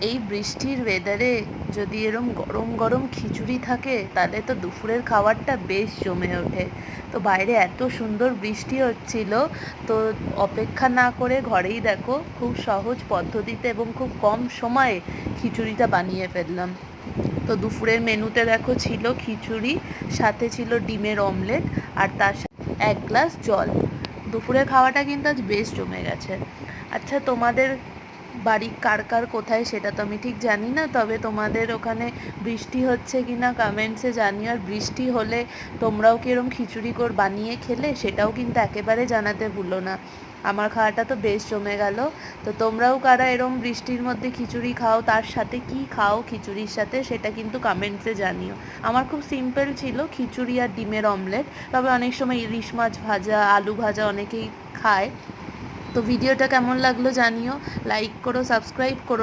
এই বৃষ্টির ওয়েদারে যদি এরম গরম গরম খিচুড়ি থাকে তাহলে তো দুপুরের খাবারটা বেশ জমে ওঠে। তো বাইরে এত সুন্দর বৃষ্টি হচ্ছিল, তো অপেক্ষা না করে ঘরেই দেখো খুব সহজ পদ্ধতিতে এবং খুব কম সময়ে খিচুড়িটা বানিয়ে ফেললাম। তো দুপুরের মেনুতে দেখো ছিল খিচুড়ি, সাথে ছিল ডিমের অমলেট, আর তার সাথে 1 গ্লাস জল। দুপুরের খাওয়াটা কিন্তু আজ বেশ জমে গেছে। আচ্ছা, তোমাদের বাড়ি কার কার কোথায় সেটা তো আমি ঠিক জানি না, তবে তোমাদের ওখানে বৃষ্টি হচ্ছে কি না কমেন্টসে জানিও। আর বৃষ্টি হলে তোমরাও কি এরকম খিচুড়ি বানিয়ে খেলে সেটাও কিন্তু একেবারে জানাতে ভুলো না। আমার খাওয়াটা তো বেশ জমে গেল। তো তোমরাও কারা এরম বৃষ্টির মধ্যে খিচুড়ি খাও, তার সাথে কি খাও খিচুড়ির সাথে সেটা কিন্তু কমেন্টসে জানিও। আমার খুব সিম্পল ছিল খিচুড়ি আর ডিমের অমলেট, তবে অনেক সময় ইলিশ মাছ ভাজা, আলু ভাজা অনেকেই খায়। তো ভিডিওটা কেমন লাগলো জানিও, লাইক করো, সাবস্ক্রাইব করো।